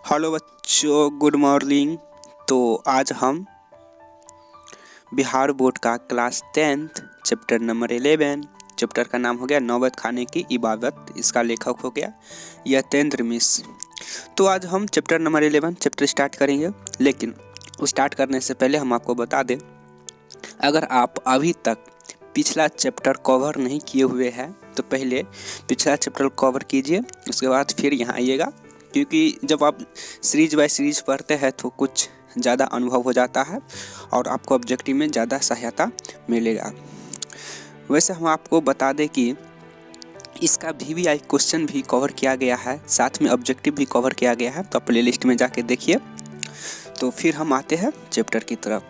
Hello बच्चों, good morning. तो आज हम बिहार बोर्ड का class 10th chapter number 11, chapter का नाम हो गया नौबत खाने की इबादत। इसका लेखक हो गया यतेंद्र मिश्र। तो आज हम चैप्टर नंबर 11 चैप्टर स्टार्ट करेंगे। लेकिन स्टार्ट करने से पहले हम आपको बता दें, अगर आप अभी तक पिछला चैप्टर कवर नहीं किए हुए हैं तो पहले पिछला चैप्टर कवर कीजिए, उसके बाद फिर यहाँ आइएगा। क्योंकि जब आप सीरीज बाय सीरीज पढ़ते हैं तो कुछ ज़्यादा अनुभव हो जाता है और आपको ऑब्जेक्टिव में ज़्यादा सहायता मिलेगा। वैसे हम आपको बता दें कि इसका VVI क्वेश्चन भी कवर किया गया है, साथ में ऑब्जेक्टिव भी कवर किया गया है। तो आप प्ले लिस्ट में जाके देखिए। तो फिर हम आते हैं चैप्टर की तरफ।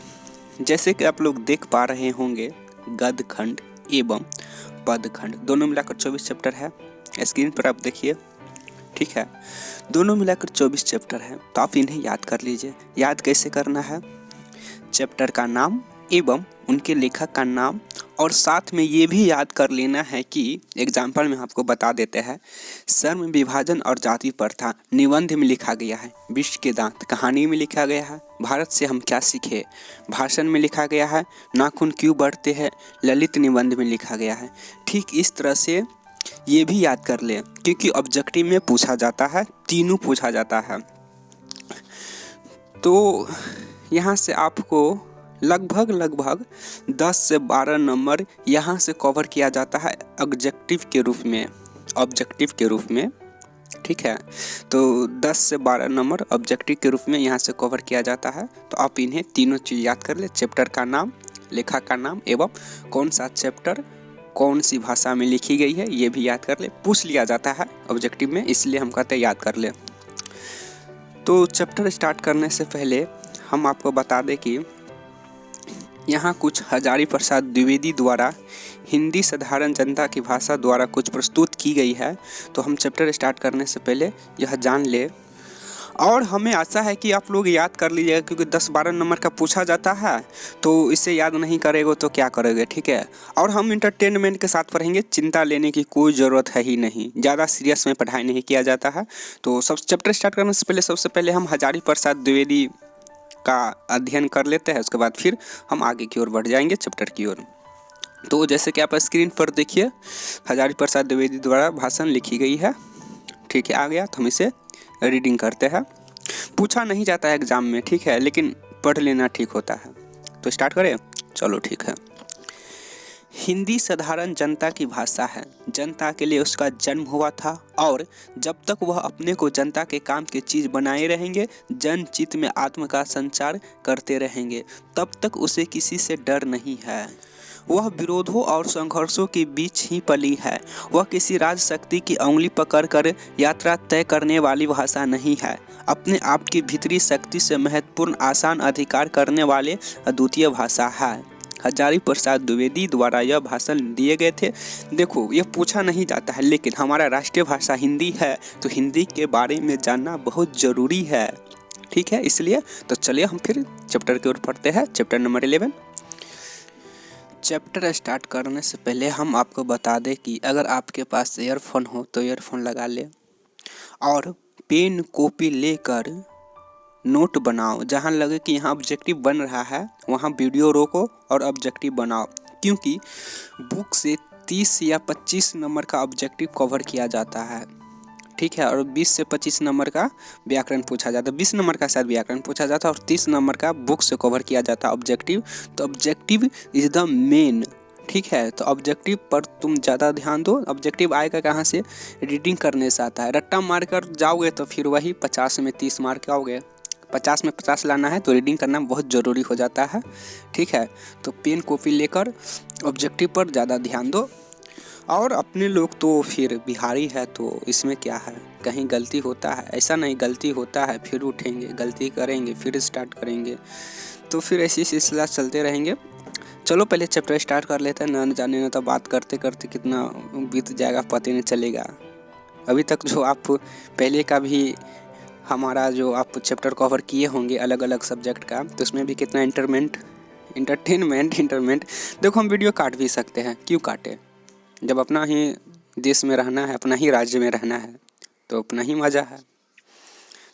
जैसे कि आप लोग देख पा रहे होंगे, गद्य खंड एवं पद खंड दोनों मिलाकर 24 चैप्टर है। स्क्रीन पर आप देखिए, ठीक है। दोनों मिलाकर 24 चैप्टर हैं। तो आप इन्हें याद कर लीजिए। याद कैसे करना है? चैप्टर का नाम एवं उनके लेखक का नाम, और साथ में ये भी याद कर लेना है कि एग्जाम्पल में आपको बता देते हैं, श्रम विभाजन और जाति प्रथा निबंध में लिखा गया है, विश्व के दांत कहानी में लिखा गया है, भारत से हम क्या सीखे भाषण में लिखा गया है, नाखून क्यों बढ़ते हैं ललित निबंध में लिखा गया है। ठीक इस तरह से ये भी याद कर ले, क्योंकि ऑब्जेक्टिव में पूछा जाता है, तीनों पूछा जाता है। तो यहाँ से आपको लगभग 10 से 12 नंबर यहाँ से कवर किया जाता है ऑब्जेक्टिव के रूप में, ठीक है। तो 10 से 12 नंबर ऑब्जेक्टिव के रूप में यहाँ से कवर किया जाता है। तो आप इन्हें तीनों चीज़ याद कर ले, चैप्टर का नाम, लेखक का नाम एवं कौन सा चैप्टर कौन सी भाषा में लिखी गई है, ये भी याद कर ले। पूछ लिया जाता है ऑब्जेक्टिव में, इसलिए हम कहते हैं याद कर ले। तो चैप्टर स्टार्ट करने से पहले हम आपको बता दें कि यहाँ कुछ हजारी प्रसाद द्विवेदी द्वारा हिंदी साधारण जनता की भाषा द्वारा कुछ प्रस्तुत की गई है। तो हम चैप्टर स्टार्ट करने से पहले यह जान ले, और हमें आशा है कि आप लोग याद कर लीजिएगा, क्योंकि 10-12 नंबर का पूछा जाता है। तो इसे याद नहीं करेंगे तो क्या करोगे, ठीक है। और हम इंटरटेनमेंट के साथ पढ़ेंगे, चिंता लेने की कोई ज़रूरत है ही नहीं, ज़्यादा सीरियस में पढ़ाई नहीं किया जाता है। तो सब चैप्टर स्टार्ट करने से पहले सबसे पहले हम हजारी प्रसाद द्विवेदी का अध्ययन कर लेते हैं, उसके बाद फिर हम आगे की ओर बढ़ जाएंगे चैप्टर की ओर। तो जैसे कि आप स्क्रीन पर देखिए, हजारी प्रसाद द्विवेदी द्वारा भाषण लिखी गई है, ठीक है। आ गया तो हम इसे रीडिंग करते हैं। पूछा नहीं जाता है एग्जाम में, ठीक है, लेकिन पढ़ लेना ठीक होता है। तो स्टार्ट करें, चलो ठीक है। हिंदी साधारण जनता की भाषा है, जनता के लिए उसका जन्म हुआ था, और जब तक वह अपने को जनता के काम की चीज़ बनाए रहेंगे, जनचित्त में आत्म का संचार करते रहेंगे, तब तक उसे किसी से डर नहीं है। वह विरोधों और संघर्षों के बीच ही पली है। वह किसी राज शक्ति की उंगली पकड़कर यात्रा तय करने वाली भाषा नहीं है। अपने आप की भीतरी शक्ति से महत्वपूर्ण आसान अधिकार करने वाले अद्वितीय भाषा है। हजारी प्रसाद द्विवेदी द्वारा यह भाषण दिए गए थे। देखो, यह पूछा नहीं जाता है, लेकिन हमारा राष्ट्रीय भाषा हिंदी है, तो हिंदी के बारे में जानना बहुत ज़रूरी है, ठीक है। इसलिए तो चलिए हम फिर चैप्टर की ओर पढ़ते हैं, चैप्टर नंबर 11। चैप्टर स्टार्ट करने से पहले हम आपको बता दें कि अगर आपके पास ईयरफोन हो तो ईयरफोन लगा ले, और पेन कॉपी लेकर नोट बनाओ। जहाँ लगे कि यहाँ ऑब्जेक्टिव बन रहा है वहाँ वीडियो रोको और ऑब्जेक्टिव बनाओ, क्योंकि बुक से 30 या 25 नंबर का ऑब्जेक्टिव कवर किया जाता है, ठीक है। और 20 से 25 नंबर का व्याकरण पूछा जाता है, 20 नंबर का शायद व्याकरण पूछा जाता है, और 30 नंबर का बुक से कवर किया जाता है ऑब्जेक्टिव। तो ऑब्जेक्टिव इज द मेन, ठीक है। तो ऑब्जेक्टिव पर तुम ज़्यादा ध्यान दो। ऑब्जेक्टिव आएगा कहाँ से? रीडिंग करने से आता है। रट्टा मार कर जाओगे तो फिर वही 50 में 30 मार के आओगे। 50 में 50 लाना है तो रीडिंग करना बहुत ज़रूरी हो जाता है, ठीक है। तो पेन कॉपी लेकर ऑब्जेक्टिव पर ज़्यादा ध्यान दो। और अपने लोग तो फिर बिहारी है, तो इसमें क्या है, कहीं गलती होता है ऐसा नहीं, गलती होता है फिर उठेंगे, गलती करेंगे फिर स्टार्ट करेंगे, तो फिर ऐसी सिलसिला चलते रहेंगे। चलो पहले चैप्टर स्टार्ट कर लेते हैं, न जाने न तो बात करते करते कितना बीत जाएगा पता नहीं चलेगा। अभी तक जो आप पहले का भी हमारा जो आप चैप्टर कवर किए होंगे अलग अलग सब्जेक्ट का, तो उसमें भी कितना इंटरटेनमेंट। देखो, हम वीडियो काट भी सकते हैं, क्यों काटे? जब अपना ही देश में रहना है, अपना ही राज्य में रहना है, तो अपना ही मज़ा है।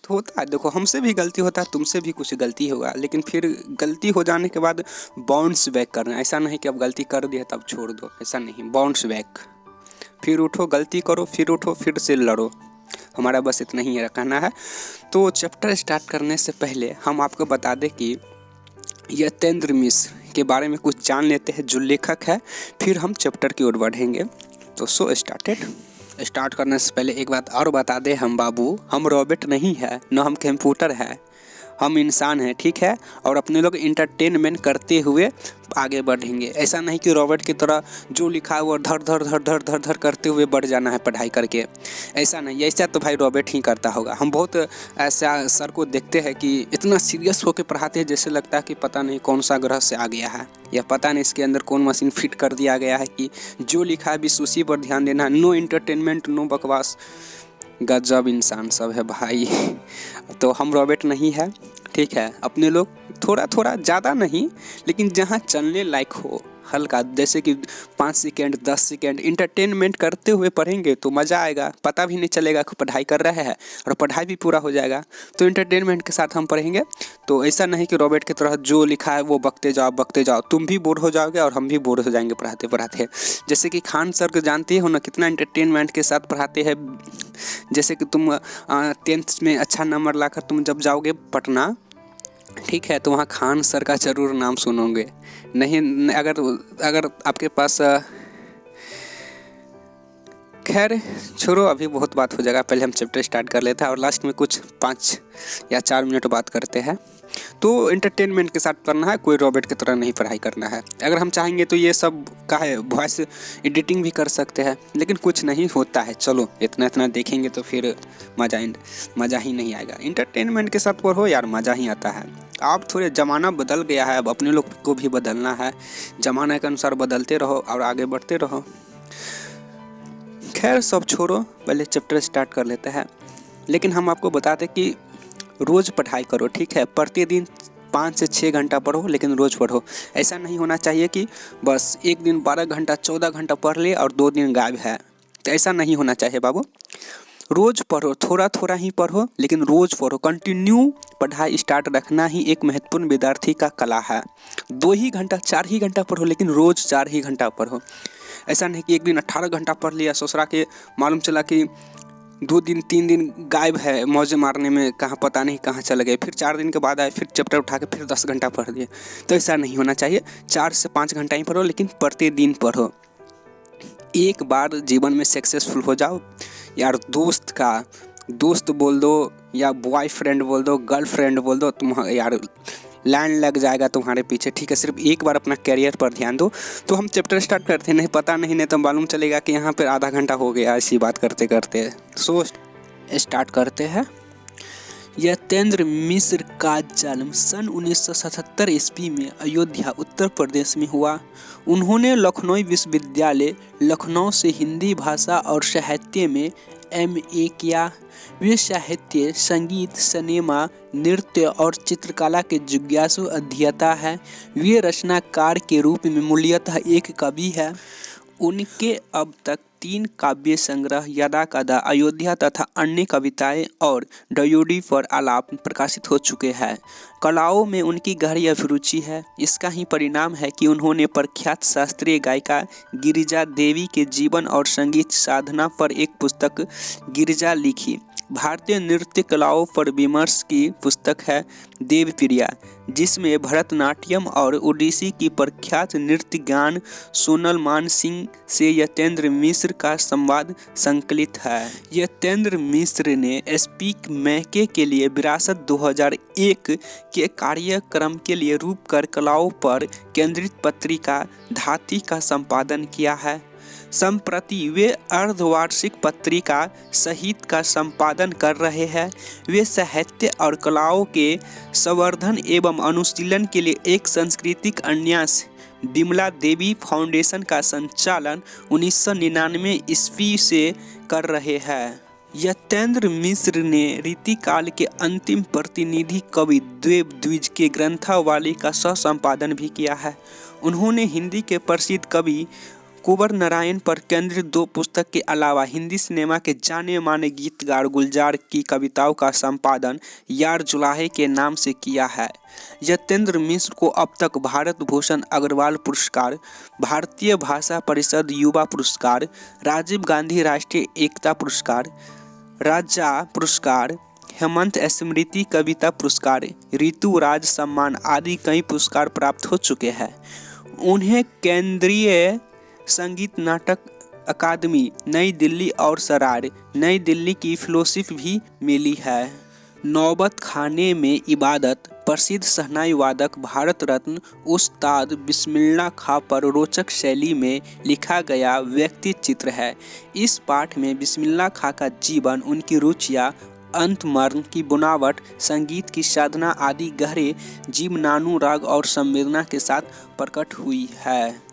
तो होता है, देखो हमसे भी गलती होता है, तुमसे भी कुछ गलती होगा, लेकिन फिर गलती हो जाने के बाद बाउंस बैक करना। ऐसा नहीं कि अब गलती कर दिया तब छोड़ दो, ऐसा नहीं, बाउंस बैक, फिर उठो, गलती करो, फिर उठो, फिर से लड़ो। हमारा बस इतना ही कहना है। तो चैप्टर स्टार्ट करने से पहले हम आपको बता दें कि यतेंद्र मिश्र के बारे में कुछ जान लेते हैं, जो लेखक है, फिर हम चैप्टर की ओर बढ़ेंगे। तो सो स्टार्ट करने से पहले एक बात और बता दें हम बाबू, हम रॉबोट नहीं है, न हम कंप्यूटर है, हम इंसान हैं, ठीक है। और अपने लोग इंटरटेनमेंट करते हुए आगे बढ़ेंगे। ऐसा नहीं कि रॉबोट की तरह जो लिखा है वो धर धर धर धर धर धर करते हुए बढ़ जाना है पढ़ाई करके, ऐसा नहीं। ऐसा तो भाई रॉबोट ही करता होगा। हम बहुत ऐसा सर को देखते हैं कि इतना सीरियस होकर पढ़ाते हैं, जैसे लगता है कि पता नहीं कौन सा ग्रह से आ गया है, या पता नहीं इसके अंदर कौन मशीन फिट कर दिया गया है कि जो लिखा है बस उसी पर ध्यान देना। नो इंटरटेनमेंट, नो बकवास, गजब इंसान सब है भाई। तो हम रॉबोट नहीं है, ठीक है। अपने लोग थोड़ा थोड़ा, ज़्यादा नहीं, लेकिन जहाँ चलने लायक हो, हल्का, जैसे कि 5 सेकेंड 10 सेकेंड इंटरटेनमेंट करते हुए पढ़ेंगे तो मज़ा आएगा, पता भी नहीं चलेगा कि पढ़ाई कर रहे हैं और पढ़ाई भी पूरा हो जाएगा। तो इंटरटेनमेंट के साथ हम पढ़ेंगे। तो ऐसा नहीं कि रॉबोट की तरह जो लिखा है वो बकते जाओ, तुम भी बोर हो जाओगे और हम भी बोर हो जाएंगे पढ़ाते पढ़ाते। जैसे कि खान सर को जानते हो ना, कितना इंटरटेनमेंट के साथ पढ़ाते हैं। जैसे कि तुम 10th में अच्छा नंबर लाकर तुम जब जाओगे पटना, ठीक है, तो वहाँ खान सर का ज़रूर नाम सुनोगे। नहीं, अगर आपके पास, खैर छोड़ो, अभी बहुत बात हो जाएगा, पहले हम चैप्टर स्टार्ट कर लेते हैं और लास्ट में कुछ 5 या 4 मिनट बात करते हैं। तो इंटरटेनमेंट के साथ पढ़ना है, कोई रॉबोट की तरह नहीं पढ़ाई करना है। अगर हम चाहेंगे तो ये सब का है, वॉइस एडिटिंग भी कर सकते हैं, लेकिन कुछ नहीं होता है। चलो इतना देखेंगे तो फिर मज़ा ही नहीं आएगा। इंटरटेनमेंट के साथ पढ़ो यार, मज़ा ही आता है। आप थोड़े, ज़माना बदल गया है, अब अपने लोग को भी बदलना है, ज़माना के अनुसार बदलते रहो और आगे बढ़ते रहो। खैर सब छोड़ो, पहले चैप्टर स्टार्ट कर लेते हैं। लेकिन हम आपको बताते कि रोज़ पढ़ाई करो, ठीक है। प्रतिदिन 5 से 6 घंटा पढ़ो, लेकिन रोज़ पढ़ो। ऐसा नहीं होना चाहिए कि बस एक दिन 12 घंटा 14 घंटा पढ़ ले और 2 दिन गायब है, तो ऐसा नहीं होना चाहिए बाबू। रोज़ पढ़ो, थोड़ा थोड़ा ही पढ़ो, लेकिन रोज़ पढ़ो। कंटिन्यू पढ़ाई स्टार्ट रखना ही एक महत्वपूर्ण विद्यार्थी का कला है। 2 ही घंटा 4 ही घंटा पढ़ो, लेकिन रोज़ 4 ही घंटा पढ़ो। ऐसा नहीं कि एक दिन 18 घंटा पढ़ लिया, ससुरा के मालूम चला कि 2 दिन 3 दिन गायब है, मौजे मारने में कहाँ पता नहीं कहाँ चले गए, फिर 4 दिन के बाद आए, फिर चैप्टर उठा के फिर 10 घंटा पढ़ दिए। तो ऐसा नहीं होना चाहिए। 4 से 5 घंटा ही पढ़ो, लेकिन प्रतिदिन पढ़ो। एक बार जीवन में सक्सेसफुल हो जाओ यार, दोस्त बोल दो या बॉयफ्रेंड बोल दो, गर्लफ्रेंड बोल दो, तुम यार लाइन लग जाएगा तुम्हारे पीछे, ठीक है। सिर्फ एक बार अपना करियर पर ध्यान दो। तो हम चैप्टर स्टार्ट करते हैं, नहीं पता नहीं तो मालूम चलेगा कि यहाँ पर आधा घंटा हो गया ऐसी बात करते करते। सो स्टार्ट करते हैं। यतेंद्र मिश्र का जन्म सन 1977 ईस्वी में अयोध्या, उत्तर प्रदेश में हुआ। उन्होंने लखनऊ विश्वविद्यालय लखनऊ से हिंदी भाषा और साहित्य में MA किया। वे साहित्य, संगीत, सिनेमा, नृत्य और चित्रकला के जिज्ञासु अध्येता हैं। वे रचनाकार के रूप में मूलतः एक कवि है। उनके अब तक 3 काव्य संग्रह, यदा कदा, अयोध्या तथा अन्य कविताएं और डायरी पर आलाप प्रकाशित हो चुके हैं। कलाओं में उनकी गहरी अभिरुचि है। इसका ही परिणाम है कि उन्होंने प्रख्यात शास्त्रीय गायिका गिरिजा देवी के जीवन और संगीत साधना पर एक पुस्तक गिरिजा लिखी। भारतीय नृत्य कलाओं पर विमर्श की पुस्तक है देवप्रिया, जिसमें भरतनाट्यम और ओडिसी की प्रख्यात नृत्य गान सोनल मान सिंह से यतेंद्र मिश्र का संवाद संकलित है। यतेंद्र मिश्र ने स्पीक मैके के लिए विरासत 2001 के कार्यक्रम के लिए रूपकर कलाओं पर केंद्रित पत्रिका धाती का संपादन किया है। संप्रति वे अर्धवार्षिक पत्रिका सहित का संपादन कर रहे हैं। वे साहित्य और कलाओं के संवर्धन एवं अनुशीलन के लिए एक सांस्कृतिक अन्यास विमला देवी फाउंडेशन का संचालन 1999 ईस्वी से कर रहे हैं। यतेंद्र मिश्र ने रीतिकाल के अंतिम प्रतिनिधि कवि देवद्विज के ग्रंथावली का सह संपादन भी किया है। उन्होंने हिंदी के प्रसिद्ध कवि कुंवर नारायण पर केंद्रित 2 पुस्तक के अलावा हिंदी सिनेमा के जाने माने गीतकार गुलजार की कविताओं का संपादन यार जुलाहे के नाम से किया है। यतेंद्र मिश्र को अब तक भारत भूषण अग्रवाल पुरस्कार, भारतीय भाषा परिषद युवा पुरस्कार, राजीव गांधी राष्ट्रीय एकता पुरस्कार, राजा पुरस्कार, हेमंत स्मृति कविता पुरस्कार, ऋतु राज सम्मान आदि कई पुरस्कार प्राप्त हो चुके हैं। उन्हें केंद्रीय संगीत नाटक अकादमी नई दिल्ली और सराय नई दिल्ली की फेलोशिप भी मिली है। नौबत खाने में इबादत प्रसिद्ध शहनाई वादक भारत रत्न उस्ताद बिस्मिल्लाह खां पर रोचक शैली में लिखा गया व्यक्ति चित्र है। इस पाठ में बिस्मिल्लाह खां का जीवन, उनकी रुचियाँ, अंतमरण की बुनावट, संगीत की साधना आदि गहरे जीवनानुराग और संवेदना के साथ प्रकट हुई है।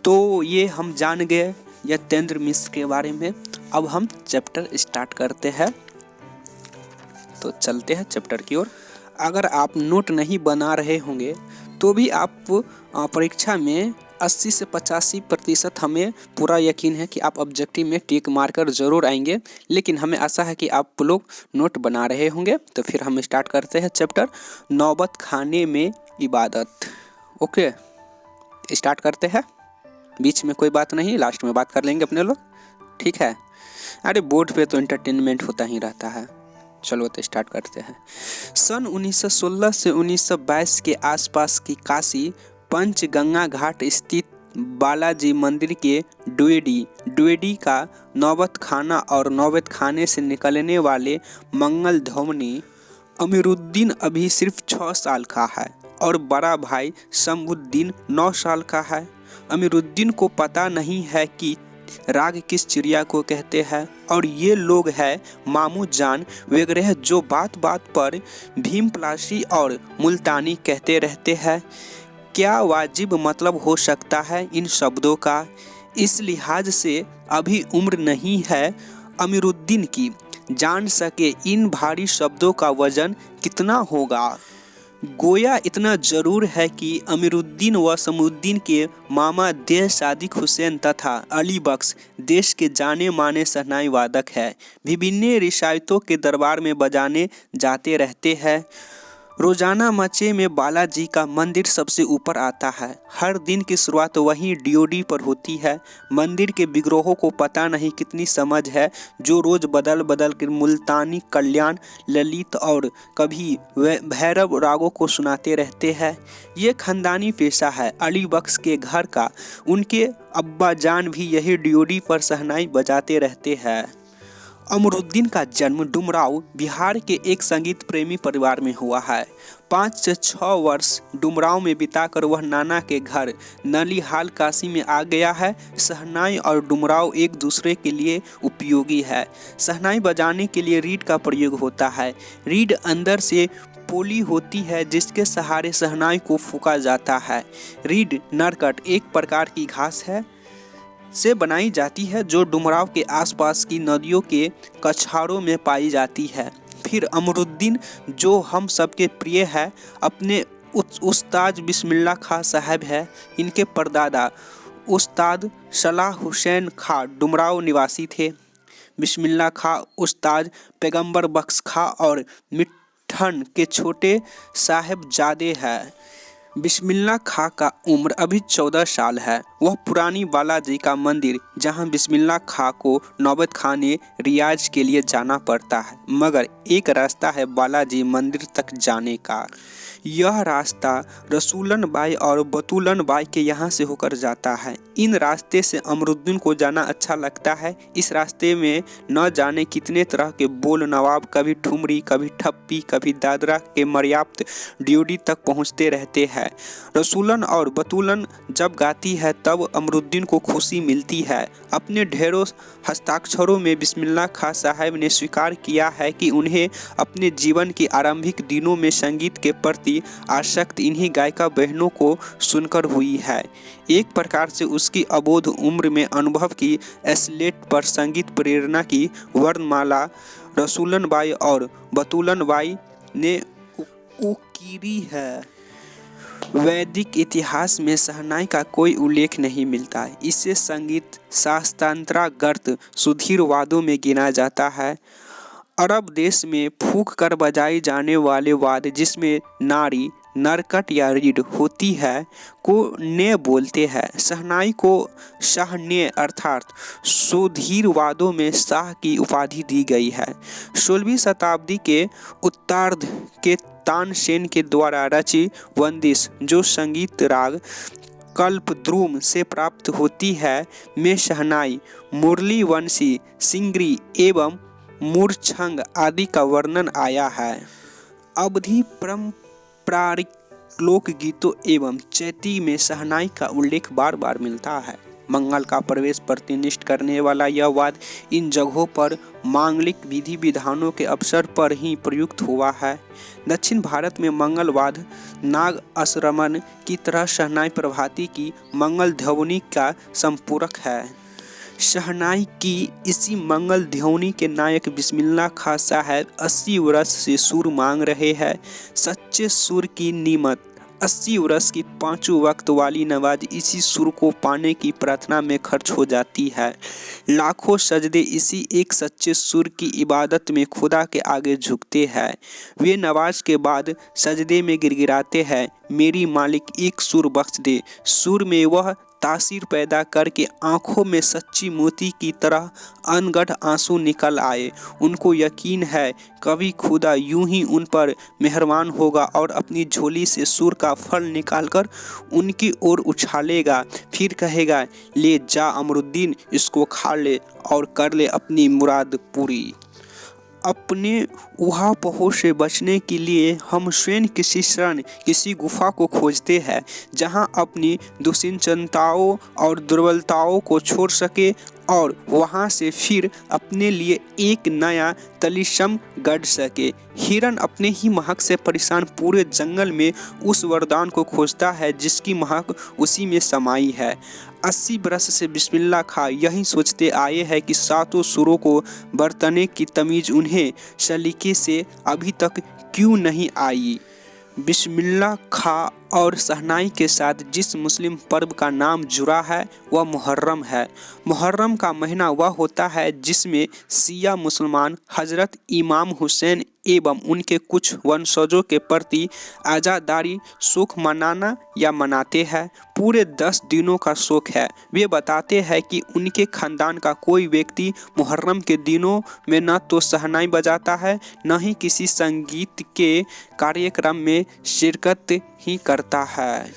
तो ये हम जान गए यतेंद्र मिश्र के बारे में। अब हम चैप्टर स्टार्ट करते हैं, तो चलते हैं चैप्टर की ओर। अगर आप नोट नहीं बना रहे होंगे तो भी आप परीक्षा में 80 से 85% हमें पूरा यकीन है कि आप ऑब्जेक्टिव में टिक मारकर जरूर आएंगे, लेकिन हमें आशा है कि आप लोग नोट बना रहे होंगे। तो फिर हम स्टार्ट करते हैं चैप्टर नौबत खाने में इबादत। ओके, स्टार्ट करते हैं। बीच में कोई बात नहीं, लास्ट में बात कर लेंगे अपने लोग, ठीक है। अरे बोर्ड पे तो एंटरटेनमेंट होता ही रहता है। चलो तो स्टार्ट करते हैं। सन 1916 से 1922 के आसपास की काशी पंचगंगा घाट स्थित बालाजी मंदिर के द्विवेदी का नौबत खाना और नौबत खाने से निकलने वाले मंगल ध्वनि अमीरुद्दीन अभी सिर्फ 6 साल का है और बड़ा भाई शम्भुद्दीन 9 साल का है। अमीरुद्दीन को पता नहीं है कि राग किस चिड़िया को कहते हैं और ये लोग हैं मामू जान वगैरह जो बात बात पर भीम प्लासी और मुल्तानी कहते रहते हैं। क्या वाजिब मतलब हो सकता है इन शब्दों का? इस लिहाज से अभी उम्र नहीं है अमीरुद्दीन की जान सके इन भारी शब्दों का वजन कितना होगा। गोया इतना जरूर है कि अमीरुद्दीन व शम्भुद्दीन के मामा देश सादिक हुसैन तथा अली बख्श देश के जाने माने शहनाई वादक है। विभिन्न रियासतों के दरबार में बजाने जाते रहते हैं। रोजाना मचे में बालाजी का मंदिर सबसे ऊपर आता है। हर दिन की शुरुआत वहीं ड्योडी पर होती है। मंदिर के विग्रहों को पता नहीं कितनी समझ है जो रोज बदल बदल कर मुल्तानी, कल्याण, ललित और कभी भैरव रागों को सुनाते रहते हैं। ये खानदानी पेशा है अली बख्श के घर का। उनके अब्बा जान भी यही ड्योडी पर शहनाई बजाते रहते हैं। अमीरुद्दीन का जन्म डुमराव बिहार के एक संगीत प्रेमी परिवार में हुआ है। 5 से 6 वर्ष डुमराव में बिताकर वह नाना के घर नलिहाल काशी में आ गया है। शहनाई और डुमराव एक दूसरे के लिए उपयोगी है। शहनाई बजाने के लिए रीड का प्रयोग होता है। रीड अंदर से पोली होती है जिसके सहारे शहनाई को फूंका जाता है। रीड नरकट एक प्रकार की घास है से बनाई जाती है जो डुमराव के आसपास की नदियों के कछाड़ों में पाई जाती है। फिर अमीरुद्दीन जो हम सबके प्रिय है अपने उस्ताद बिस्मिल्लाह खां साहब है। इनके परदादा उस्ताद सलाह हुसैन खां डुमराव निवासी थे। बिस्मिल्लाह खां उस्ताद पैगंबर बख्श खां और मिठन के छोटे साहिबजादे हैं। बिस्मिल्लाह खां का उम्र अभी 14 साल है। वह पुरानी बालाजी का मंदिर जहां बिस्मिल्लाह खां को नौबत खाने रियाज के लिए जाना पड़ता है, मगर एक रास्ता है बालाजी मंदिर तक जाने का। यह रास्ता रसूलन बाई और बतूलन बाई के यहाँ से होकर जाता है। इन रास्ते से अमीरुद्दीन को जाना अच्छा लगता है। इस रास्ते में न जाने कितने तरह के बोल नवाब, कभी ठुमरी, कभी ठप्पी, कभी दादरा के मर्याप्त ड्योडी तक पहुँचते रहते हैं। रसूलन और बतूलन जब गाती है तब अमीरुद्दीन को खुशी मिलती है। अपने ढेरों हस्ताक्षरों में बिस्मिल्लाह खां साहब ने स्वीकार किया है कि उन्हें अपने जीवन के आरंभिक दिनों में संगीत के प्रति आसक्त इन्हीं गायिका बहनों को सुनकर हुई है। एक प्रकार से उसकी अबोध उम्र में अनुभव की स्लेट पर संगीत प्रेरणा की वर्णमाला रसूलन बाई और बतूलन बाई ने उकीरी है। वैदिक इतिहास में शहनाई का कोई उल्लेख नहीं मिलता। इसे संगीत शास्त्रांतर्गत सुधीर वाद्यों में गिना जाता है। अरब देश में फूंक कर बजाई जाने वाले वाद्य जिसमें नारी नरकट या रीड होती है को ने बोलते हैं। शहनाई को शाहने अर्थात सुधीर वाद्यों में शाह की उपाधि दी गई है। 16वीं शताब्दी के उत्तरार्ध के तानसेन के द्वारा रची वंदिश जो संगीत राग कल्पद्रुम से प्राप्त होती है में शहनाई, मुरली वंशी, सिंगरी एवं मूर्छंग आदि का वर्णन आया है। अवधी पारंपरिक लोकगीतों एवं चैती में शहनाई का उल्लेख बार बार मिलता है। मंगल का प्रवेश प्रतिनिधित्व करने वाला यह वाद्य इन जगहों पर मांगलिक विधि विधानों के अवसर पर ही प्रयुक्त हुआ है। दक्षिण भारत में मंगल वाद्य नाग असरमन की तरह शहनाई प्रभाती की मंगल ध्वनि का संपूरक है। शहनाई की इसी मंगल ध्वनि के नायक बिस्मिल्लाह खां साहब 80 वर्ष से सुर मांग रहे हैं। सच्चे सुर की नीमत 80 वर्ष की 5 वक्त वाली नमाज इसी सुर को पाने की प्रार्थना में खर्च हो जाती है। लाखों सजदे इसी एक सच्चे सुर की इबादत में खुदा के आगे झुकते हैं। वे नमाज के बाद सजदे में गिड़गिड़ाते हैं, मेरी मालिक एक सुर बख्श दे। सुर में वह तासीर पैदा करके आंखों में सच्ची मोती की तरह अनगढ़ आंसू निकल आए। उनको यकीन है कभी खुदा यूं ही उन पर मेहरबान होगा और अपनी झोली से सुर का फल निकालकर उनकी ओर उछालेगा, फिर कहेगा, ले जा अमरुद्दीन, इसको खा ले और कर ले अपनी मुराद पूरी। अपने उहापोह से बचने के लिए हम स्वयं किसी शरण, किसी गुफा को खोजते हैं जहां अपनी दुश्चिंताओं और दुर्बलताओं को छोड़ सके और वहां से फिर अपने लिए एक नया तलिस्म गढ़ सके। हिरन अपने ही महक से परेशान पूरे जंगल में उस वरदान को खोजता है जिसकी महक उसी में समाई है। 80 बरस से बिस्मिल्लाह खां यही सोचते आए हैं कि सातों सुरों को बरतने की तमीज उन्हें सलीके से अभी तक क्यों नहीं आई। बिस्मिल्लाह खां और शहनाई के साथ जिस मुस्लिम पर्व का नाम जुड़ा है वह मुहर्रम है। मुहर्रम का महीना वह होता है जिसमें शिया मुसलमान हजरत इमाम हुसैन एवं उनके कुछ वंशजों के प्रति आज़ादारी शोक मनाना या मनाते हैं। पूरे 10 दिनों का शोक है। वे बताते हैं कि उनके खानदान का कोई व्यक्ति मुहर्रम के दिनों में न तो शहनाई बजाता है न ही किसी संगीत के कार्यक्रम में शिरकत ही करता है।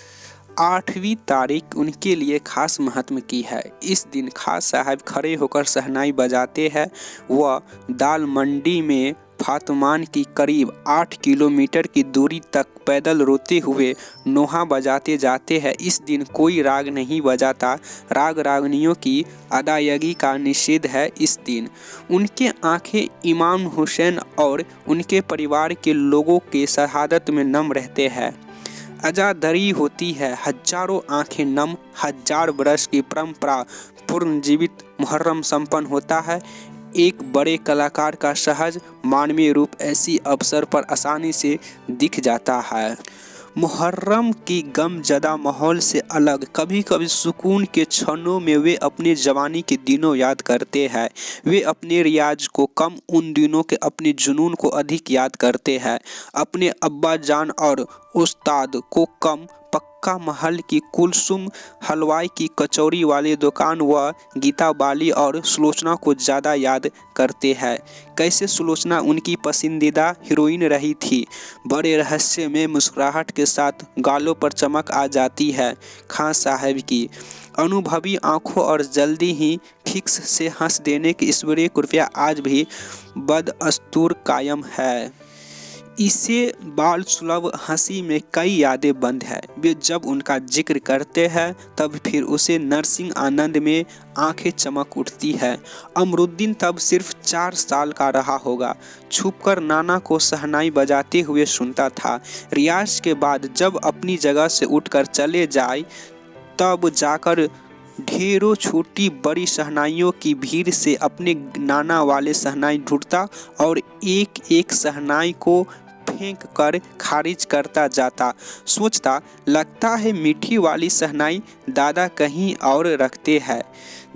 8वीं तारीख उनके लिए खास महत्व की है। इस दिन खां साहब खड़े होकर शहनाई बजाते हैं। वह दाल मंडी में फातमान की करीब 8 किलोमीटर की दूरी तक पैदल रोते हुए नोहा बजाते जाते हैं। इस दिन कोई राग नहीं बजाता। राग रागनियों की अदायगी का निषेध है। इस दिन उनके आंखें इमाम हुसैन और उनके परिवार के लोगों के शहादत में नम रहते हैं। अज़ादरी होती है। हजारों आंखें नम। 1000 बरस की परंपरा पूर्ण जीवित मुहर्रम संपन्न होता है। एक बड़े कलाकार का सहज मानवीय रूप ऐसी अवसर पर आसानी से दिख जाता है। मुहर्रम की गमज़दा माहौल से अलग कभी कभी सुकून के क्षणों में वे अपनी जवानी के दिनों याद करते हैं। वे अपने रियाज को कम, उन दिनों के अपने जुनून को अधिक याद करते हैं। अपने अब्बा जान और उस्ताद को कम, पक्का महल की कुलसुम हलवाई की कचौरी वाली दुकान व गीता बाली और सुलोचना को ज़्यादा याद करते हैं। कैसे सुलोचना उनकी पसंदीदा हीरोइन रही थी। बड़े रहस्य में मुस्कुराहट के साथ गालों पर चमक आ जाती है। खां साहब की अनुभवी आंखों और जल्दी ही फिक्स से हंस देने की ईश्वरीय कृपया आज भी बदस्तूर कायम है। इसे बाल सुलभ हंसी में कई यादें बंद है। वे जब उनका जिक्र करते हैं तब फिर उसे नरसिंह आनंद में आंखें चमक उठती है। अमरुद्दीन तब सिर्फ 4 साल का रहा होगा। छुपकर नाना को शहनाई बजाते हुए सुनता था। रियाज के बाद जब अपनी जगह से उठकर चले जाए तब जाकर ढेरों छोटी बड़ी शहनाइयों की भीड़ से अपने नाना वाले शहनाई ढूंढता और एक एक शहनाई को फेंक कर खारिज करता जाता। सोचता लगता है मीठी वाली शहनाई दादा कहीं और रखते हैं।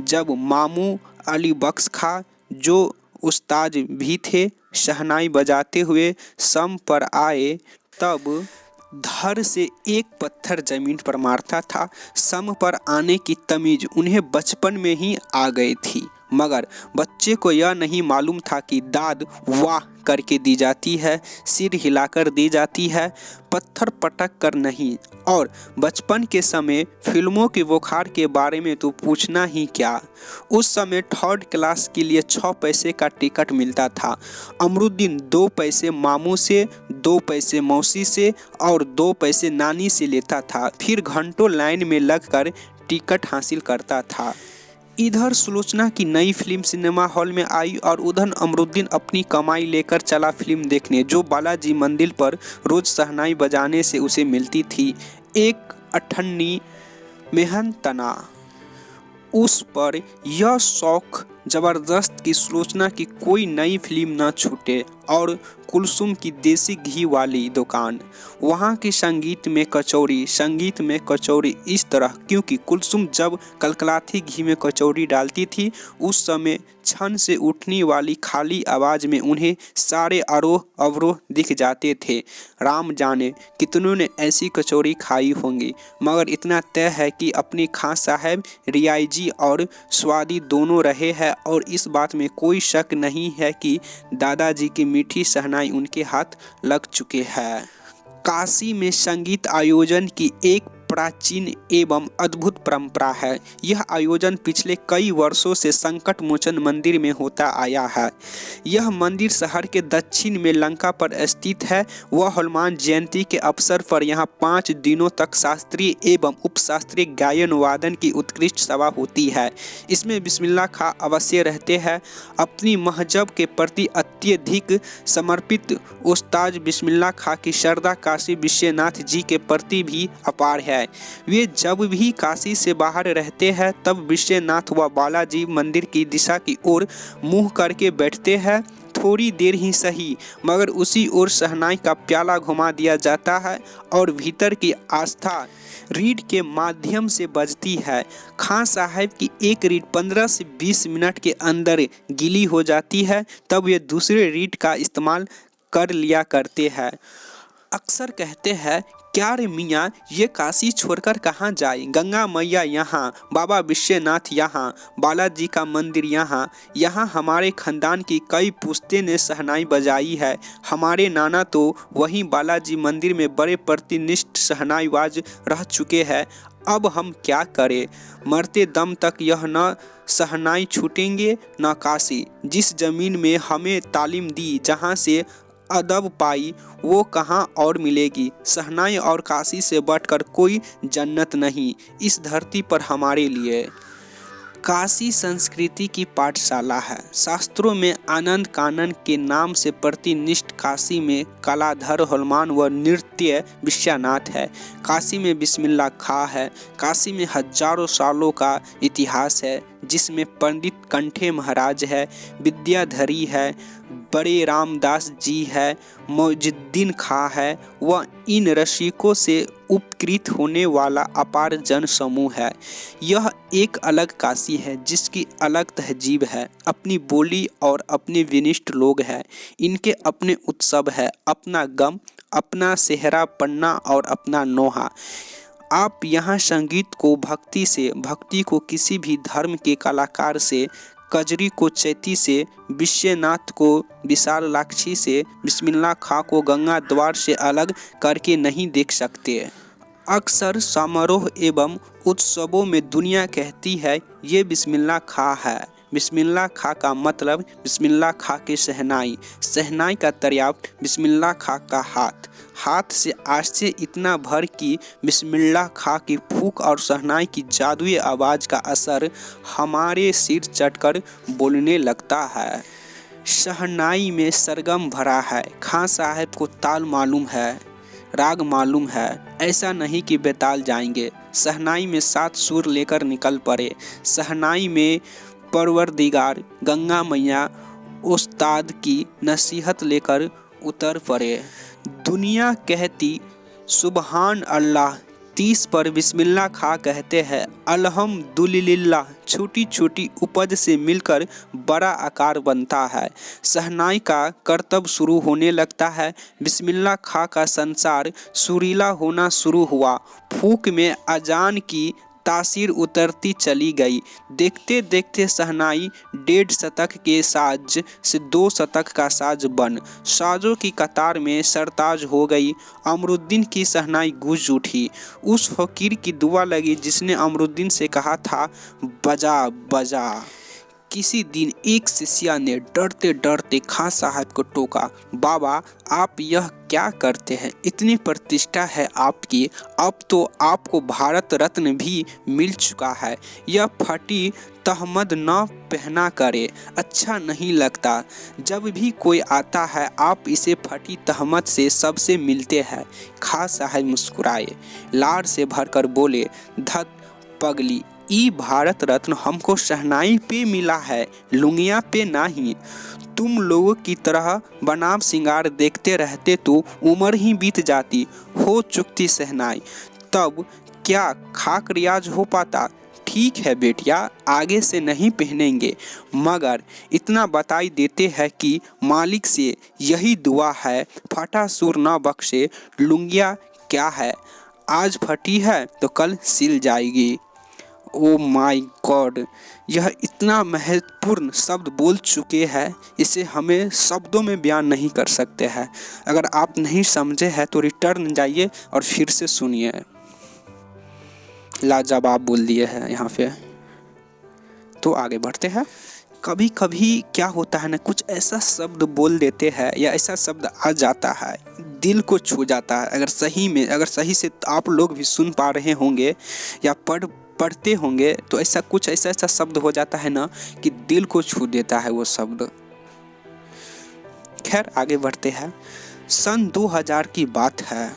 जब मामू अली बख्श खां, जो उस्ताद भी थे, शहनाई बजाते हुए सम पर आए, तब धड़ से एक पत्थर जमीन पर मारता था। सम पर आने की तमीज उन्हें बचपन में ही आ गई थी, मगर बच्चे को यह नहीं मालूम था कि दाद वाह करके दी जाती है, सिर हिलाकर दी जाती है, पत्थर पटक कर नहीं। और बचपन के समय फिल्मों के बुखार के बारे में तो पूछना ही क्या। उस समय 3rd क्लास के लिए 6 पैसे का टिकट मिलता था। अमरुद्दीन 2 पैसे मामू से, 2 पैसे मौसी से और 2 पैसे नानी से लेता था। फिर घंटों लाइन में लगकर टिकट हासिल करता था। इधर सुलोचना की नई फिल्म सिनेमा हॉल में आई और उधर अमरुद्दीन अपनी कमाई लेकर चला फिल्म देखने, जो बालाजी मंदिर पर रोज शहनाई बजाने से उसे मिलती थी। एक अठन्नी मेहनतना उस पर यह शौक जबरदस्त कि सुलोचना की कोई नई फिल्म न छूटे। और कुलसुम की देसी घी वाली दुकान, वहाँ की संगीत में कचौरी इस तरह, क्योंकि कुलसुम जब कलकलाती घी में कचौरी डालती थी, उस समय छन से उठने वाली खाली आवाज़ में उन्हें सारे आरोह अवरोह दिख जाते थे। राम जाने कितनों ने ऐसी कचौरी खाई होंगी, मगर इतना तय है कि अपनी खां साहब रियायजी और स्वादी दोनों रहे हैं। और इस बात में कोई शक नहीं है कि दादाजी की मीठी शहनाई उनके हाथ लग चुके हैं। काशी में संगीत आयोजन की एक प्राचीन एवं अद्भुत परंपरा है। यह आयोजन पिछले कई वर्षों से संकट मोचन मंदिर में होता आया है। यह मंदिर शहर के दक्षिण में लंका पर स्थित है। वह हनुमान जयंती के अवसर पर यहाँ 5 दिनों तक शास्त्रीय एवं उपशास्त्रीय गायन वादन की उत्कृष्ट सभा होती है। इसमें बिस्मिल्लाह खां अवश्य रहते हैं। अपनी महजब के प्रति अत्यधिक समर्पित उस्ताद बिस्मिल्लाह खां की श्रद्धा काशी विश्वनाथ जी के प्रति भी अपार है। वे जब भी काशी से बाहर रहते हैं, तब विश्वनाथ व बालाजी मंदिर की दिशा की ओर मुंह करके बैठते हैं। थोड़ी देर ही सही, मगर उसी ओर शहनाई का प्याला घुमा दिया जाता है और भीतर की आस्था रीड के माध्यम से बजती है। खां साहब की एक रीड 15 से 20 मिनट के अंदर गीली हो जाती है, तब वे दूसरे रीड का इस्तेमाल कर लिया करते हैं। अक्सर कहते हैं, क्या रे मियाँ, ये काशी छोड़कर कहाँ जाए? गंगा मैया यहाँ, बाबा विश्वनाथ यहाँ, बालाजी का मंदिर यहाँ। यहाँ हमारे खानदान की कई पुश्तें ने शहनाई बजाई है। हमारे नाना तो वहीं बालाजी मंदिर में बड़े प्रतिनिष्ठ शहनाईबाज रह चुके हैं। अब हम क्या करें? मरते दम तक यह न शहनाई छूटेंगे न काशी। जिस जमीन में हमें तालीम दी, जहाँ से अदब पाई, वो कहाँ और मिलेगी। शहनाई और काशी से बढ़कर कोई जन्नत नहीं इस धरती पर हमारे लिए। काशी संस्कृति की पाठशाला है। शास्त्रों में आनंद कानन के नाम से प्रतिनिष्ठ काशी में कलाधर हनुमान व नृत्य विश्वनाथ है। काशी में बिस्मिल्लाह खां है। काशी में हजारों सालों का इतिहास है, जिसमें पंडित कंठे महाराज है, विद्याधरी है, बड़े रामदास जी है, मौजुद्दीन खां है व इन रसिकों से उपकृत होने वाला अपार जन समूह है। यह एक अलग काशी है, जिसकी अलग तहजीब है, अपनी बोली और अपने विनिष्ठ लोग हैं। इनके अपने उत्सव है, अपना गम, अपना सेहरा पन्ना और अपना नोहा। आप यहाँ संगीत को भक्ति से, भक्ति को किसी भी धर्म के कलाकार से, कजरी को चैती से, विश्वनाथ को विशालाक्षी से, बिस्मिल्लाह खां को गंगा द्वार से अलग करके नहीं देख सकते। अक्सर समारोह एवं उत्सवों में दुनिया कहती है, ये बिस्मिल्लाह खां है। बिस्मिल्लाह खां का मतलब बिस्मिल्लाह खां की शहनाई, शहनाई का दरियाफ्त बिस्मिल्लाह खां का हाथ, हाथ से आश्चर्य इतना भर कि बिस्मिल्लाह खां की फूंक और शहनाई की जादुई आवाज़ का असर हमारे सिर चढ़कर बोलने लगता है। शहनाई में सरगम भरा है। खां साहब को ताल मालूम है, राग मालूम है। ऐसा नहीं कि बेताल जाएंगे। शहनाई में 7 सुर लेकर निकल पड़े। शहनाई में परवरदिगार गंगा मैया उस्ताद की नसीहत लेकर उतर पड़े। दुनिया कहती सुबहान अल्लाह, 30 पर बिस्मिल्लाह खा कहते हैं अल्हम्दुलिल्लाह। छोटी छोटी उपज से मिलकर बड़ा आकार बनता है। शहनाई का करतब शुरू होने लगता है। बिस्मिल्लाह खा का संसार सुरीला होना शुरू हुआ। फूक में अजान की तासीर उतरती चली गई। देखते देखते शहनाई 1.5 शतक के साज से 2 शतक का साज बन साजों की कतार में सरताज हो गई। अमरुद्दीन की शहनाई गूंज उठी। उस फकीर की दुआ लगी जिसने अमरुद्दीन से कहा था बजा बजा। किसी दिन एक शिष्या ने डरते डरते खां साहब को टोका, बाबा आप यह क्या करते हैं? इतनी प्रतिष्ठा है आपकी, अब तो आपको भारत रत्न भी मिल चुका है। यह फटी तहमद न पहना करे, अच्छा नहीं लगता। जब भी कोई आता है आप इसे फटी तहमद से सबसे मिलते हैं। खां साहब मुस्कुराए, लार से भरकर बोले, धत पगली, ई भारत रत्न हमको शहनाई पे मिला है, लुंगिया पे नहीं। तुम लोगों की तरह बनाव सिंगार देखते रहते तो उम्र ही बीत जाती, हो चुकती शहनाई, तब क्या खाक रियाज हो पाता। ठीक है बेटिया, आगे से नहीं पहनेंगे, मगर इतना बताई देते हैं कि मालिक से यही दुआ है, फटा सूर न बख्शे। लुंगिया क्या है, आज फटी है तो कल सिल जाएगी। ओ माय गॉड, यह इतना महत्वपूर्ण शब्द बोल चुके हैं, इसे हमें शब्दों में बयान नहीं कर सकते हैं। अगर आप नहीं समझे हैं तो रिटर्न जाइए और फिर से सुनिए। लाजवाब बोल दिए हैं यहाँ पे। तो आगे बढ़ते हैं। कभी कभी क्या होता है ना, कुछ ऐसा शब्द बोल देते हैं या ऐसा शब्द आ जाता है, दिल को छू जाता है। अगर सही से आप लोग भी सुन पा रहे होंगे या पढ़ते होंगे तो ऐसा शब्द हो जाता है ना कि दिल को छू देता है वो शब्द। खैर आगे बढ़ते हैं। सन 2000 की बात है।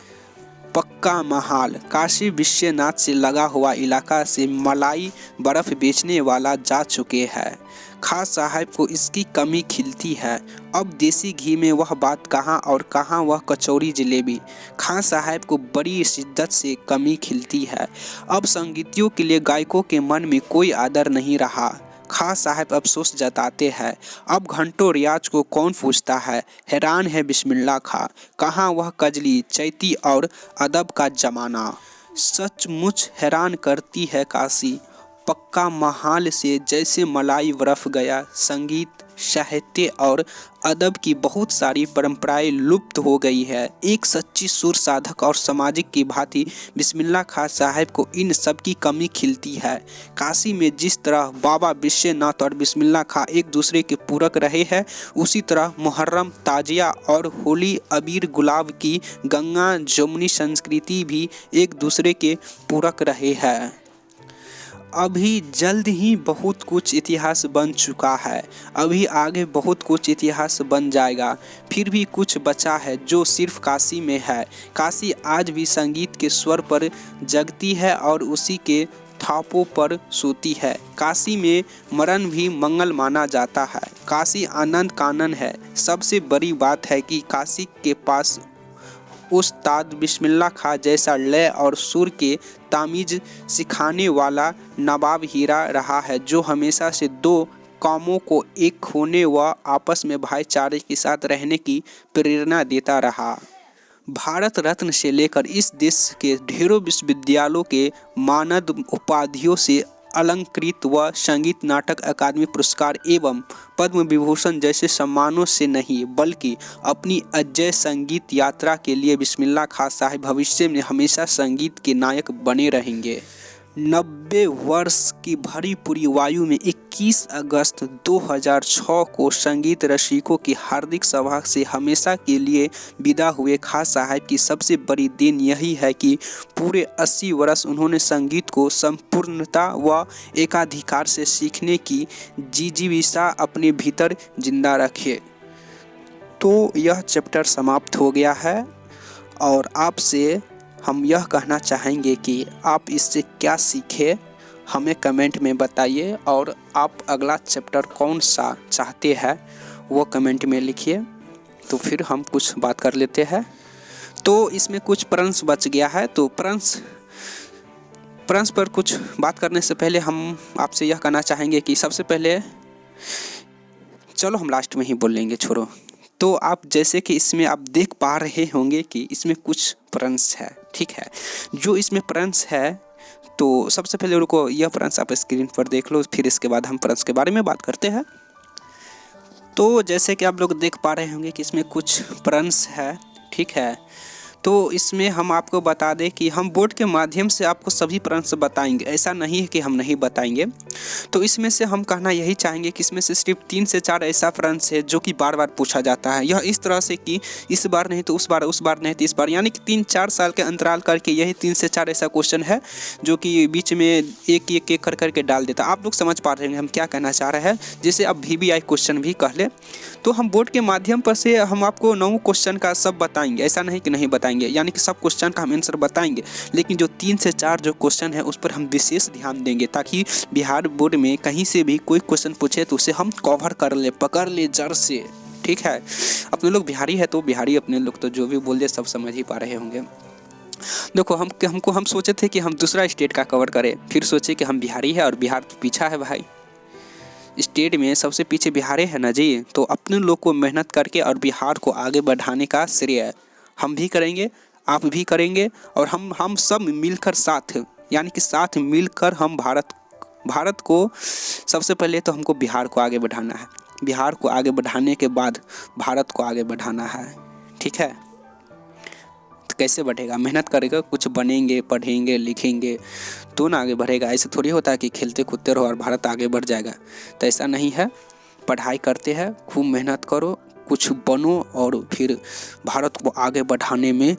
पक्का महाल काशी विश्वनाथ से लगा हुआ इलाका से मलाई बर्फ बेचने वाला जा चुके हैं। खां साहब को इसकी कमी खिलती है। अब देसी घी में वह बात कहाँ और कहाँ वह कचौरी जलेबी। खां साहब को बड़ी शिद्दत से कमी खिलती है। अब संगीतियों के लिए गायकों के मन में कोई आदर नहीं रहा। खां साहब अफसोस जताते हैं, अब घंटों रियाज को कौन पूछता है। हैरान है बिस्मिल्लाह खां, कहाँ वह कजली चैती और अदब का जमाना। सचमुच हैरान करती है काशी। पक्का महाल से जैसे मलाई बरफ गया। संगीत, साहित्य और अदब की बहुत सारी परंपराएं लुप्त हो गई है। एक सच्ची सुर साधक और सामाजिक की भांति बिस्मिल्लाह खां साहब को इन सब की कमी खिलती है। काशी में जिस तरह बाबा विश्वनाथ और बिस्मिल्लाह खां एक दूसरे के पूरक रहे हैं, उसी तरह मुहर्रम, ताजिया और होली, अबीर गुलाब की गंगा जमुनी संस्कृति भी एक दूसरे के पूरक रहे हैं। अभी जल्द ही बहुत कुछ इतिहास बन चुका है, अभी आगे बहुत कुछ इतिहास बन जाएगा। फिर भी कुछ बचा है जो सिर्फ काशी में है। काशी आज भी संगीत के स्वर पर जगती है और उसी के थापों पर सोती है। काशी में मरण भी मंगल माना जाता है। काशी आनंद कानन है। सबसे बड़ी बात है कि काशी के पास उस्ताद बिस्मिल्लाह खां जैसा लय और सुर के तामीज सिखाने वाला नवाब हीरा रहा है, जो हमेशा से दो कौमों को एक होने व आपस में भाईचारे के साथ रहने की प्रेरणा देता रहा। भारत रत्न से लेकर इस देश के ढेरों विश्वविद्यालयों के मानद उपाधियों से अलंकृत व संगीत नाटक अकादमी पुरस्कार एवं पद्म विभूषण जैसे सम्मानों से नहीं, बल्कि अपनी अजेय संगीत यात्रा के लिए बिस्मिल्लाह खां साहब भविष्य में हमेशा संगीत के नायक बने रहेंगे। 90 वर्ष की भरी पूरी वायु में 21 अगस्त 2006 को संगीत रसिकों की हार्दिक सभा से हमेशा के लिए विदा हुए खां साहब की सबसे बड़ी देन यही है कि पूरे 80 वर्ष उन्होंने संगीत को संपूर्णता व एकाधिकार से सीखने की जिजीविषा अपने भीतर जिंदा रखे। तो यह चैप्टर समाप्त हो गया है और आपसे हम यह कहना चाहेंगे कि आप इससे क्या सीखे, हमें कमेंट में बताइए और आप अगला चैप्टर कौन सा चाहते हैं वो कमेंट में लिखिए। तो फिर हम कुछ बात कर लेते हैं। तो इसमें कुछ प्रश्न बच गया है। तो प्रश्न पर कुछ बात करने से पहले हम आपसे यह कहना चाहेंगे कि सबसे पहले, चलो हम लास्ट में ही बोल लेंगे, छोड़ो। तो आप जैसे कि इसमें आप देख पा रहे होंगे कि इसमें कुछ प्रश्न है, ठीक है। जो इसमें प्रश्न है, तो सबसे पहले रुको, यह प्रश्न आप स्क्रीन पर देख लो, फिर इसके बाद हम प्रश्न के बारे में बात करते हैं। तो जैसे कि आप लोग देख पा रहे होंगे कि इसमें कुछ प्रश्न है, ठीक है। तो इसमें हम आपको बता दें कि हम बोर्ड के माध्यम से आपको सभी प्रश्न बताएंगे, ऐसा नहीं है कि हम नहीं बताएंगे। तो इसमें से हम कहना यही चाहेंगे कि इसमें से सिर्फ 3 से 4 ऐसा प्रश्न है जो कि बार बार पूछा जाता है। यह इस तरह से कि इस बार नहीं तो उस बार नहीं तो इस बार, यानी कि 3-4 साल के अंतराल करके यही 3 से 4 ऐसा क्वेश्चन है जो कि बीच में एक कर करके डाल देता। आप लोग समझ पा रहे हैं हम क्या कहना चाह रहे हैं। जैसे अब VBI क्वेश्चन भी कह ले, तो हम बोर्ड के माध्यम पर से हम आपको 9 क्वेश्चन का सब बताएंगे, ऐसा नहीं कि नहीं बताएंगे, यानी कि सब क्वेश्चन का हम आंसर बताएंगे। लेकिन जो 3 से 4 जो क्वेश्चन है उस पर हम विशेष ध्यान देंगे, ताकि बिहार बोर्ड में कहीं से भी कोई क्वेश्चन पूछे तो उसे हम कवर कर ले, पकड़ ले जड़ से, ठीक है। अपने लोग बिहारी है तो बिहारी, अपने लोग तो जो भी बोल दे सब समझ ही पा रहे होंगे। देखो हम सोचे थे कि हम दूसरा स्टेट का कवर करें, फिर सोचे कि हम बिहारी है और बिहार तो पीछा है भाई, स्टेट में सबसे पीछे बिहार है ना जी। तो अपने लोग को मेहनत करके और बिहार को आगे बढ़ाने का श्रेय हम भी करेंगे, आप भी करेंगे, और हम सब मिलकर साथ, यानी कि साथ मिलकर हम भारत को सबसे पहले तो हमको बिहार को आगे बढ़ाना है, बिहार को आगे बढ़ाने के बाद भारत को आगे बढ़ाना है, ठीक है। तो कैसे बढ़ेगा? मेहनत करेगा, कुछ बनेंगे, पढ़ेंगे, लिखेंगे तो ना आगे बढ़ेगा। ऐसे थोड़ी होता है कि खेलते कूदते रहो और भारत आगे बढ़ जाएगा, तो ऐसा नहीं है। पढ़ाई करते हैं, खूब मेहनत करो, कुछ बनो, और फिर भारत को आगे बढ़ाने में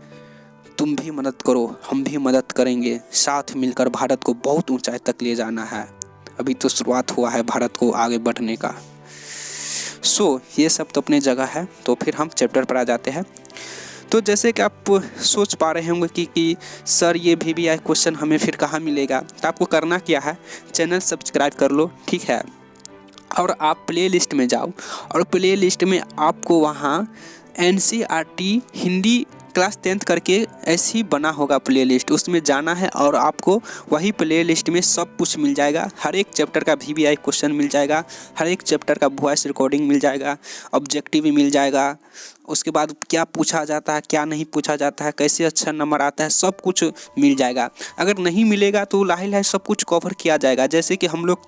तुम भी मदद करो, हम भी मदद करेंगे, साथ मिलकर भारत को बहुत ऊंचाई तक ले जाना है। अभी तो शुरुआत हुआ है भारत को आगे बढ़ने का। ये सब तो अपनी जगह है। तो फिर हम चैप्टर पर आ जाते हैं। तो जैसे कि आप सोच पा रहे होंगे कि सर ये VBI क्वेश्चन हमें फिर कहाँ मिलेगा, तो आपको करना क्या है, चैनल सब्सक्राइब कर लो, ठीक है। और आप प्ले लिस्ट में जाओ, और प्ले लिस्ट में आपको वहाँ NCERT हिंदी क्लास 10th करके ऐसी बना होगा प्ले लिस्ट, उसमें जाना है और आपको वही प्ले लिस्ट में सब कुछ मिल जाएगा। हर एक चैप्टर का VBI क्वेश्चन मिल जाएगा, हर एक चैप्टर का वॉइस रिकॉर्डिंग मिल जाएगा, ऑब्जेक्टिव भी मिल जाएगा, उसके बाद क्या पूछा जाता है, क्या नहीं पूछा जाता है, कैसे अच्छा नंबर आता है, सब कुछ मिल जाएगा। अगर नहीं मिलेगा तो लाहे लाहे सब कुछ कवर किया जाएगा। जैसे कि हम लोग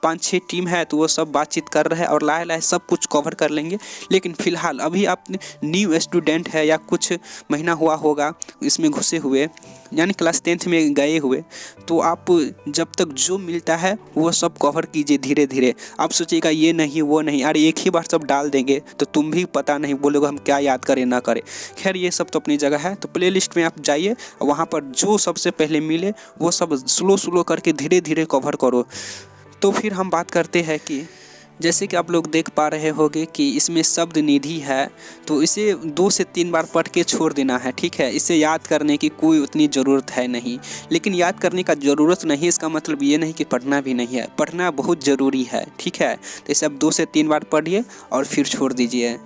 5-6 टीम है तो वो सब बातचीत कर रहे हैं और लाहे लाहे सब कुछ कवर कर लेंगे। लेकिन फ़िलहाल अभी आप न्यू स्टूडेंट है या कुछ महीना हुआ होगा इसमें घुसे हुए, यानी क्लास 10th में गए हुए, तो आप जब तक जो मिलता है वो सब कवर कीजिए धीरे धीरे। आप सोचिएगा ये नहीं वो नहीं, अरे एक ही बार सब डाल देंगे तो तुम भी पता नहीं बोलोगे हम क्या याद करें ना करें। खैर ये सब तो अपनी जगह है। तो प्ले लिस्ट में आप जाइए, वहाँ पर जो सबसे पहले मिले वो सब स्लो करके धीरे धीरे कवर करो। तो फिर हम बात करते हैं कि जैसे कि आप लोग देख पा रहे होंगे कि इसमें शब्द निधि है, तो इसे 2 से 3 बार पढ़ के छोड़ देना है, ठीक है। इसे याद करने की कोई उतनी ज़रूरत है नहीं, लेकिन याद करने का ज़रूरत नहीं इसका मतलब ये नहीं कि पढ़ना भी नहीं है, पढ़ना बहुत ज़रूरी है, ठीक है। तो इसे आप 2 से 3 बार पढ़िए और फिर छोड़ दीजिए।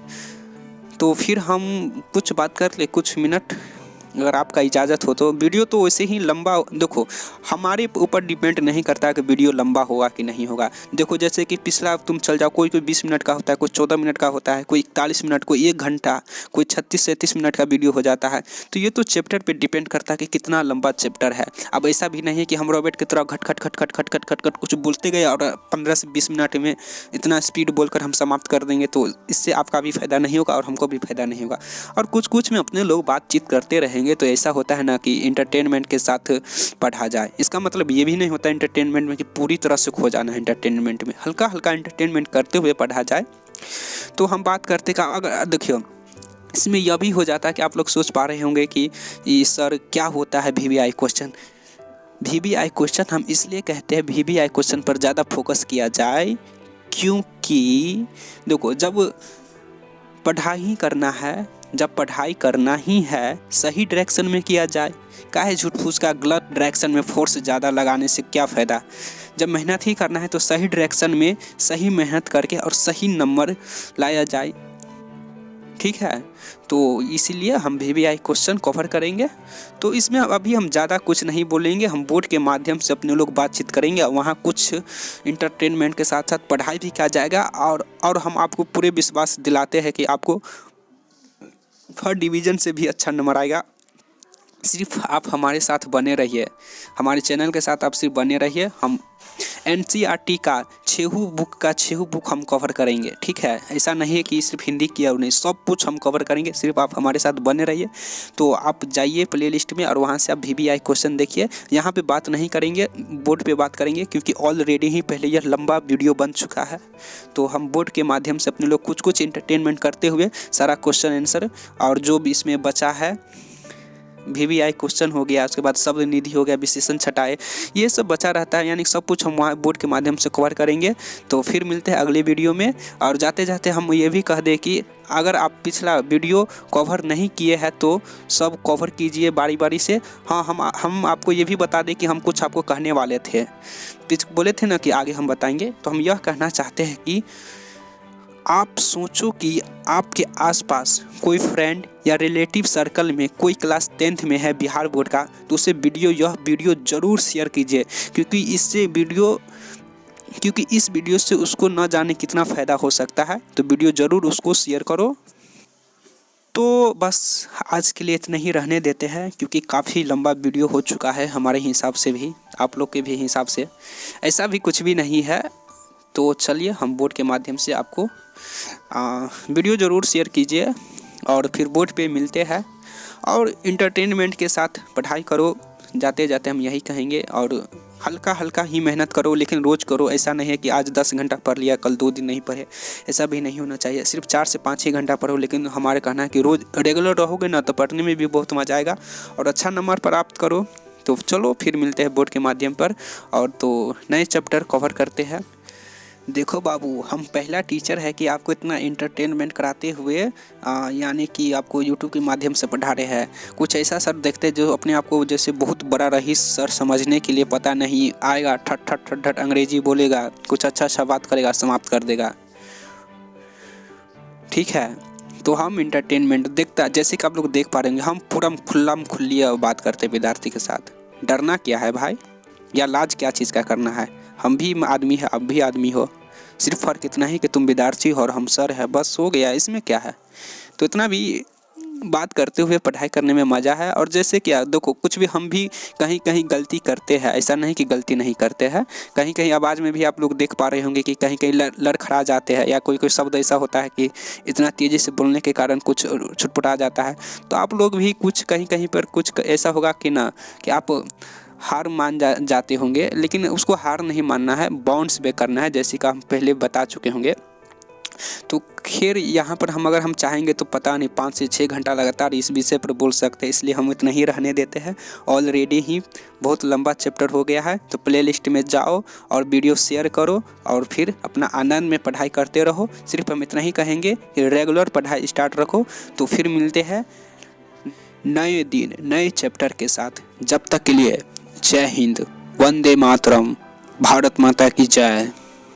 तो फिर हम कुछ बात कर ले, कुछ मिनट अगर आपका इजाज़त हो। तो वीडियो तो वैसे ही लंबा, देखो हमारे ऊपर डिपेंड नहीं करता कि वीडियो लंबा होगा कि नहीं होगा। देखो जैसे कि पिछला तुम चल जाओ, कोई 20 मिनट का होता है, कोई 14 मिनट का होता है, कोई 41 मिनट, कोई 1 घंटा, कोई 36-37 मिनट का वीडियो हो जाता है। तो ये तो चैप्टर पे डिपेंड करता है कि कितना लंबा चैप्टर है। अब ऐसा भी नहीं है कि हम रॉबर्ट की तरह खट खट कुछ बोलते गए और 15 से 20 मिनट में इतना स्पीड बोलकर हम समाप्त कर देंगे, तो इससे आपका भी फ़ायदा नहीं होगा और हमको भी फ़ायदा नहीं होगा। और कुछ में अपने लोग बातचीत करते रहेंगे तो ऐसा होता है ना कि इंटरटेनमेंट के साथ पढ़ा जाए। इसका मतलब ये भी नहीं होता इंटरटेनमेंट में कि पूरी तरह से खो जाना है, इंटरटेनमेंट में हल्का हल्का इंटरटेनमेंट करते हुए पढ़ा जाए। तो हम बात करते का, अगर देखियो इसमें यह भी हो जाता है कि आप लोग सोच पा रहे होंगे कि सर क्या होता है VBI क्वेश्चन। VBI क्वेश्चन हम इसलिए कहते हैं VBI क्वेश्चन पर ज़्यादा फोकस किया जाए क्योंकि देखो जब पढ़ाई करना है, जब पढ़ाई करना ही है सही डायरेक्शन में किया जाए, काहे झूठ फूस का गलत डायरेक्शन में फोर्स ज़्यादा लगाने से क्या फ़ायदा। जब मेहनत ही करना है तो सही डायरेक्शन में सही मेहनत करके और सही नंबर लाया जाए। ठीक है। तो इसीलिए हम VVI क्वेश्चन कवर करेंगे। तो इसमें अभी हम ज़्यादा कुछ नहीं बोलेंगे, हम बोर्ड के माध्यम से अपने लोग बातचीत करेंगे, वहाँ कुछ इंटरटेनमेंट के साथ साथ पढ़ाई भी किया जाएगा। और हम आपको पूरे विश्वास दिलाते हैं कि आपको फर्स्ट डिवीज़न से भी अच्छा नंबर आएगा। सिर्फ आप हमारे साथ बने रहिए, हमारे चैनल के साथ आप सिर्फ बने रहिए। हम NCERT का 6 बुक हम कवर करेंगे, ठीक है। ऐसा नहीं है कि सिर्फ हिंदी की और नहीं, सब कुछ हम कवर करेंगे, सिर्फ आप हमारे साथ बने रहिए। तो आप जाइए प्लेलिस्ट में और वहाँ से आप VVI क्वेश्चन देखिए। यहाँ पे बात नहीं करेंगे, बोर्ड पे बात करेंगे, क्योंकि ऑलरेडी ही पहले यह लंबा वीडियो बन चुका है। तो हम बोर्ड के माध्यम से अपने लोग कुछ इंटरटेनमेंट करते हुए सारा क्वेश्चन आंसर और जो भी इसमें बचा है, VVI क्वेश्चन हो गया, उसके बाद शब्द निधि हो गया, विशेषण छटाए, ये सब बचा रहता है, यानी सब कुछ हम वहाँ बोर्ड के माध्यम से कवर करेंगे। तो फिर मिलते हैं अगले वीडियो में। और जाते जाते हम ये भी कह दें कि अगर आप पिछला वीडियो कवर नहीं किए हैं तो सब कवर कीजिए बारी बारी से। हाँ, हम आपको ये भी बता दें कि हम कुछ आपको कहने वाले थे, बोले थे ना कि आगे हम बताएंगे। तो हम यह कहना चाहते हैं कि आप सोचो कि आपके आसपास कोई फ्रेंड या रिलेटिव सर्कल में कोई क्लास 10th में है बिहार बोर्ड का, तो उसे यह वीडियो ज़रूर शेयर कीजिए, क्योंकि इस वीडियो से उसको न जाने कितना फ़ायदा हो सकता है। तो वीडियो ज़रूर उसको शेयर करो। तो बस आज के लिए इतना ही रहने देते हैं, क्योंकि काफ़ी लंबा वीडियो हो चुका है हमारे हिसाब से भी, आप लोग के भी हिसाब से। ऐसा भी कुछ भी नहीं है। तो चलिए, हम बोर्ड के माध्यम से आपको वीडियो ज़रूर शेयर कीजिए और फिर बोर्ड पे मिलते हैं। और इंटरटेनमेंट के साथ पढ़ाई करो, जाते जाते हम यही कहेंगे। और हल्का हल्का ही मेहनत करो, लेकिन रोज़ करो। ऐसा नहीं है कि आज 10 घंटा पढ़ लिया, कल 2 दिन नहीं पढ़े, ऐसा भी नहीं होना चाहिए। सिर्फ 4 से 5 ही घंटा पढ़ो, लेकिन हमारे कहना है कि रोज़ रेगुलर रहोगे ना तो पढ़ने में भी बहुत मज़ा आएगा और अच्छा नंबर प्राप्त करो। तो चलो, फिर मिलते हैं बोर्ड के माध्यम पर, और तो नए चैप्टर कवर करते हैं। देखो बाबू, हम पहला टीचर है कि आपको इतना इंटरटेनमेंट कराते हुए यानी कि आपको यूट्यूब के माध्यम से पढ़ा रहे हैं। कुछ ऐसा सर देखते जो अपने आप को जैसे बहुत बड़ा रईस सर समझने के लिए पता नहीं आएगा, ठट ठट ठट ठट अंग्रेजी बोलेगा, कुछ अच्छा सा बात करेगा, समाप्त कर देगा, ठीक है। तो हम इंटरटेनमेंट देखता, जैसे कि आप लोग देख पा रहे हैं, हम पूरा खुल्ली बात करते विद्यार्थी के साथ। डरना क्या है भाई, या लाज क्या चीज़ का करना है। हम भी आदमी है, आप भी आदमी हो, सिर्फ फ़र्क इतना ही कि तुम विद्यार्थी हो और हम सर है, बस हो गया। इसमें क्या है। तो इतना भी बात करते हुए पढ़ाई करने में मज़ा है। और जैसे क्या देखो, कुछ भी हम भी कहीं कहीं गलती करते हैं, ऐसा नहीं कि गलती नहीं करते हैं। कहीं कहीं आवाज़ में भी आप लोग देख पा रहे होंगे कि कहीं कहीं लड़खड़ा जाते हैं, या कोई कोई शब्द ऐसा होता है कि इतना तेज़ी से बोलने के कारण कुछ छुटपुटा जाता है। तो आप लोग भी कुछ कहीं कहीं पर कुछ ऐसा होगा कि ना कि आप हार मान जाते होंगे, लेकिन उसको हार नहीं मानना है, बाउंस बैक करना है, जैसे कि हम पहले बता चुके होंगे। तो खैर, यहाँ पर हम अगर हम चाहेंगे तो पता नहीं 5 से 6 घंटा लगातार इस विषय पर बोल सकते हैं, इसलिए हम इतना ही रहने देते हैं। ऑलरेडी ही बहुत लंबा चैप्टर हो गया है। तो प्लेलिस्ट में जाओ और वीडियो शेयर करो और फिर अपना आनंद में पढ़ाई करते रहो। सिर्फ हम इतना ही कहेंगे कि रेगुलर पढ़ाई स्टार्ट रखो। तो फिर मिलते हैं नए दिन नए चैप्टर के साथ। जब तक के लिए जय हिंद, वंदे मातरम, भारत माता की जय।